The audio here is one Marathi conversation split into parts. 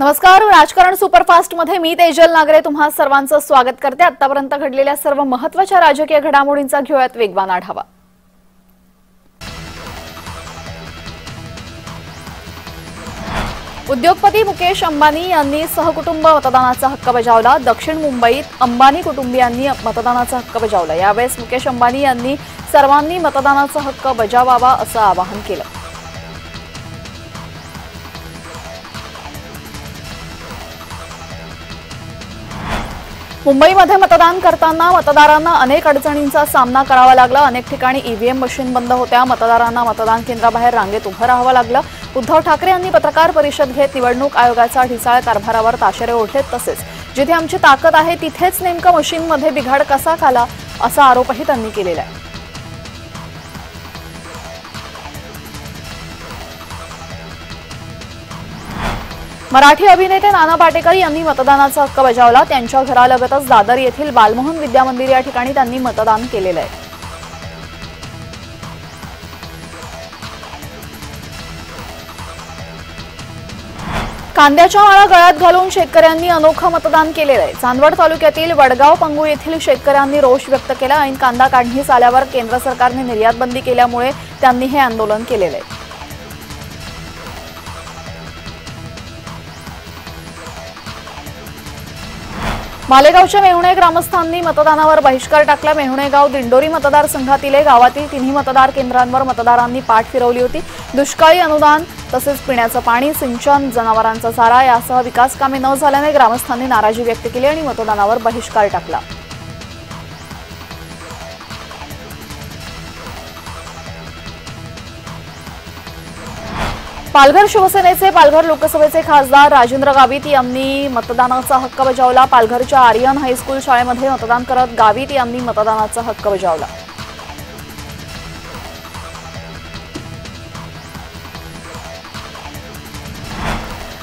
नमस्कार, राजकारण सुपरफास्ट मध्ये मी तेजल नागरे तुम्हा सर्वांचं स्वागत करते। आतापर्यंत घडलेल्या सर्व महत्त्वाच्या राजकीय घडामोडींचा घेऊयात वेगवान आढावा। उद्योगपती मुकेश अंबानी यांनी सहकुटुंब मतदानाचा हक्क बजावला। दक्षिण मुंबईत अंबानी कुटुंबियांनी मतदानाचा हक्क बजावला। यावेळी मुकेश अंबानी यांनी सर्वांनी मतदानाचा हक्क बजावावा असं आवाहन केलं। मुंबईमध्ये मतदान करताना मतदारांना अनेक अडचणींचा सामना करावा लागला। अनेक ठिकाणी ईव्हीएम मशीन बंद होत्या। मतदारांना मतदान केंद्राबाहेर रांगेत उभं राहावं लागलं। उद्धव ठाकरे यांनी पत्रकार परिषद घेत निवडणूक आयोगाचा ढिसाळ कारभारावर ताशेरे ओढलेत। तसेच जिथे आमची ताकद आहे तिथेच नेमकं मशीनमध्ये बिघाड कसा झाला असा आरोपही त्यांनी केलेला आहे। मराठी अभिनेते नाना पाटेकर यांनी मतदानाचा हक्क बजावला। त्यांच्या घरालगतच दादर येथील बालमोहन विद्या मंदिर या ठिकाणी त्यांनी मतदान केलेलं आहे। कांद्याच्या माळा गळ्यात घालून शेतकऱ्यांनी अनोखं मतदान केलेलं आहे। चांदवड तालुक्यातील वडगाव पंगूळ येथील शेतकऱ्यांनी रोष व्यक्त केला। ऐन कांदा काढणीस आल्यावर केंद्र सरकारने निर्यात बंदी केल्यामुळे त्यांनी हे आंदोलन केलेलं आहे। मालेगावच्या मेहुणे ग्रामस्थांनी मतदानावर बहिष्कार टाकला। मेहुणे गाव दिंडोरी मतदारसंघातील गावातील तिन्ही मतदार केंद्रांवर मतदारांनी पाठ फिरवली होती। दुष्काळी अनुदान तसेच पिण्याचं पाणी, सिंचन, जनावरांचा चारा यासह विकास कामे न झाल्याने ग्रामस्थांनी नाराजी व्यक्त केली आणि मतदानावर बहिष्कार टाकला। पालघर शिवसेनेचे पालघर लोकसभेचे खासदार राजेंद्र गावित यांनी मतदानाचा हक्क बजावला। पालघरच्या आर्यन हायस्कूल शाळेमध्ये मतदान करत गावित यांनी मतदानाचा हक्क बजावला।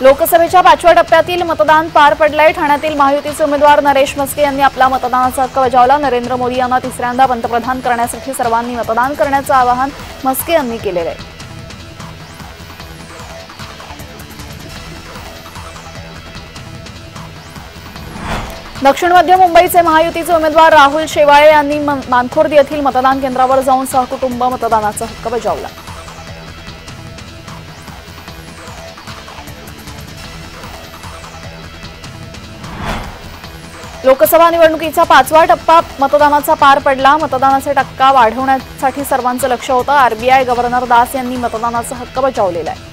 लोकसभेच्या 5व्या टप्प्यातील मतदान पार पडलंय। ठाण्यातील महायुतीचे उमेदवार नरेश म्हस्के यांनी आपला मतदानाचा हक्क बजावला। नरेंद्र मोदी यांना तिसऱ्यांदा पंतप्रधान करण्यासाठी सर्वांनी मतदान करण्याचं आवाहन म्हस्के यांनी केलेलं आहे। दक्षिण मध्य मुंबईचे महायुतीचे उमेदवार राहुल शेवाळे यांनी मानखुर्द येथील मतदान केंद्रावर जाऊन सहकुटुंब मतदानाचा हक्क बजावला। लोकसभा निवडणुकीचा 5वा टप्पा मतदानाचा पार पडला। मतदानाचा टक्का वाढवण्यासाठी सर्वांचं लक्ष होतं। आरबीआय गव्हर्नर दास यांनी मतदानाचा हक्क बजावलेला आहे।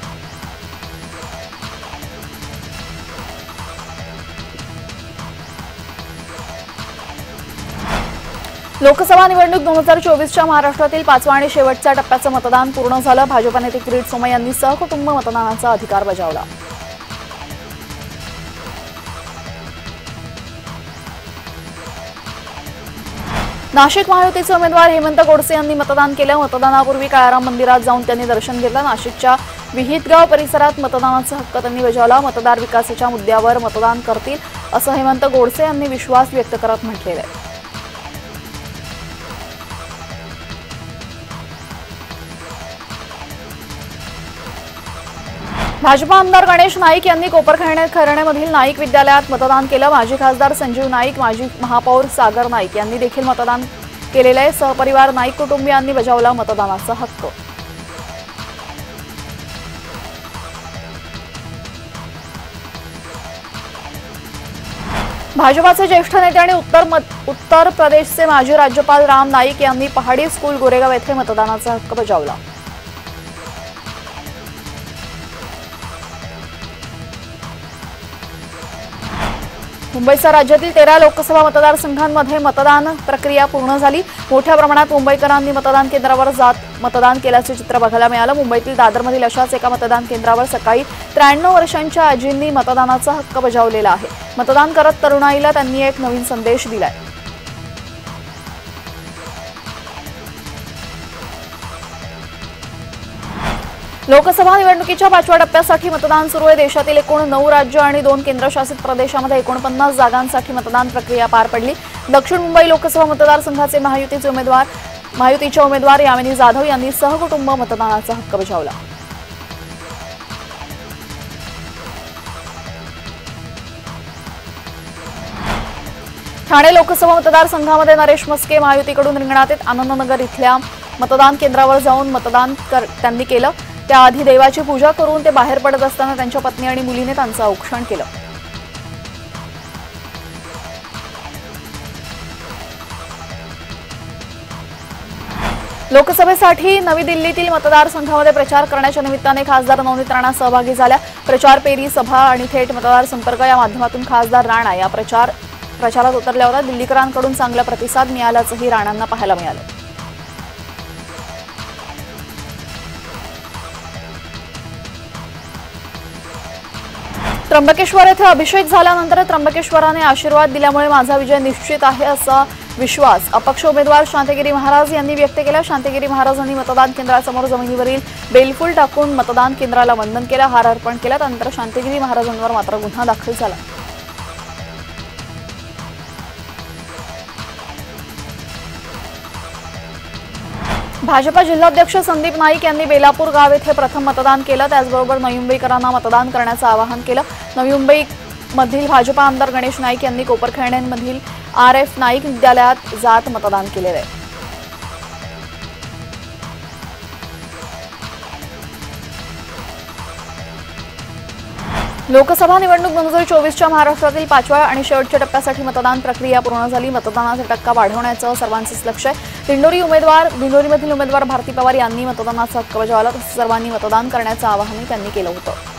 लोकसभा निवडणूक 2024च्या महाराष्ट्रातील 5व्या आणि शेवटच्या टप्प्याचं मतदान पूर्ण झालं। भाजप नेते किरीट सोमय्या यांनी सहकुटुंब मतदानाचा अधिकार बजावला। नाशिक महायुतीचे उमेदवार हेमंत गोडसे यांनी मतदान केलं। मतदानापूर्वी काळाराम मंदिरात जाऊन त्यांनी दर्शन घेतलं। नाशिकच्या विहितगाव परिसरात मतदानाचा हक्क त्यांनी बजावला। मतदार विकासाच्या मुद्द्यावर मतदान करतील असं हेमंत गोडसे यांनी विश्वास व्यक्त करत म्हटलेलं आहे। भाजपा आमदार गणेश नाईक यांनी कोपरखैरण्यामधील नाईक विद्यालयात मतदान केलं। माजी खासदार संजीव नाईक, माजी महापौर सागर नाईक यांनी देखील मतदान केलेलं आहे। सहपरिवार नाईक कुटुंबियांनी बजावला मतदानाचा हक्क। भाजपाचे ज्येष्ठ नेते आणि उत्तर प्रदेशचे माजी राज्यपाल राम नाईक यांनी पहाडी स्कूल गोरेगाव येथे मतदानाचा हक्क बजावला। मुंबईसह राज्यातील 13 लोकसभा मतदारसंघांमध्ये मतदान प्रक्रिया पूर्ण झाली। मोठ्या प्रमाणात मुंबईकरांनी मतदान केंद्रावर जात मतदान केल्याचे चित्र बघायला मिळालं। मुंबईतील दादरमधील अशाच एका मतदान केंद्रावर सकाळी 93 वर्षांच्या आजींनी मतदानाचा हक्क बजावलेला आहे। मतदान करत तरुणाईला त्यांनी एक नवीन संदेश दिलाय। लोकसभा निवडणुकीच्या 5व्या टप्प्यासाठी मतदान सुरू आहे। देशातील एकूण 9 राज्य आणि 2 केंद्रशासित प्रदेशांमध्ये 49 जागांसाठी मतदान प्रक्रिया पार पडली। दक्षिण मुंबई लोकसभा मतदारसंघाचे महायुतीच्या उमेदवार यामिनी जाधव यांनी सहकुटुंब मतदानाचा हक्क बजावला। ठाणे लोकसभा मतदारसंघामध्ये नरेश मस्के महायुतीकडून रिंगणात आहेत। आनंदनगर इथल्या मतदान केंद्रावर जाऊन मतदान त्यांनी केलं। त्याआधी देवाची पूजा करून ते बाहेर पडत असताना त्यांच्या पत्नी आणि मुलीने त्यांचं औक्षण केलं। लोकसभेसाठी नवी दिल्लीतील मतदारसंघामध्ये प्रचार करण्याच्या निमित्ताने खासदार नवनीत राणा सहभागी झाल्या। प्रचार फेरी, सभा आणि थेट मतदार संपर्क या माध्यमातून खासदार राणा या प्रचारात उतरल्या होत्या। दिल्लीकरांकडून चांगला प्रतिसाद मिळाल्याचंही राणांना पाहायला मिळालं। त्र्यंबकेश्वर येथे अभिषेक झाल्यानंतर त्र्यंबकेश्वराने आशीर्वाद दिल्यामुळे माझा विजय निश्चित आहे असा विश्वास अपक्ष उमेदवार शांतिगिरी महाराज यांनी व्यक्त केला। शांतिगिरी महाराजांनी मतदान केंद्रासमोर जमिनीवरील बेलफूल टाकून मतदान केंद्राला वंदन केलं, हार अर्पण केला। त्यानंतर शांतिगिरी महाराजांवर मात्र गुन्हा दाखल झाला। भाजपा जिल्हाध्यक्ष संदीप नाईक यांनी बेलापूर गाव येथे प्रथम मतदान केलं। त्याचबरोबर नवी मुंबईकरांना मतदान करण्याचं आवाहन केलं। नवी मुंबईमधील भाजपा आमदार गणेश नाईक यांनी कोपरखैरण्यामधील RF नाईक विद्यालयात जात मतदान केलेलं आहे। लोकसभा निवडणूक 2024च्या महाराष्ट्रातील 5व्या आणि शेवटच्या टप्प्यासाठी मतदान प्रक्रिया पूर्ण झाली। मतदानाचा टक्का वाढवण्याचं सर्वांचंच लक्ष आहे। दिंडोरीमधील उमेदवार भारती पवार यांनी मतदानाचा हक्क बजावला, तसंच सर्वांनी मतदान करण्याचं आवाहनही त्यांनी केलं होतं।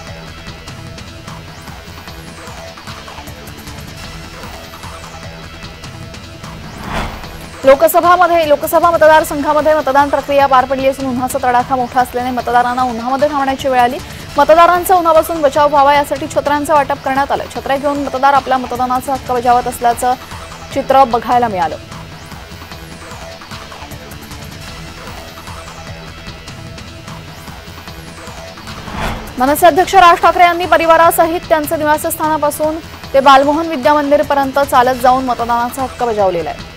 लोकसभा मतदारसंघामध्ये मतदान प्रक्रिया पार पडली असून उन्हाचा तडाखा मोठा असल्याने मतदारांना उन्हामध्ये थांबण्याची वेळ आली। मतदारांचा उन्हापासून बचाव व्हावा यासाठी छत्र्यांचं वाटप करण्यात आलं। छत्र्या घेऊन मतदार आपल्या मतदानाचा हक्क बजावत असल्याचं चित्र बघायला मिळालं। मनसे अध्यक्ष राज ठाकरे यांनी परिवारासहित त्यांच्या निवासस्थानापासून ते बालमोहन विद्यामंदिरपर्यंत चालत जाऊन मतदानाचा हक्क बजावलेला आहे।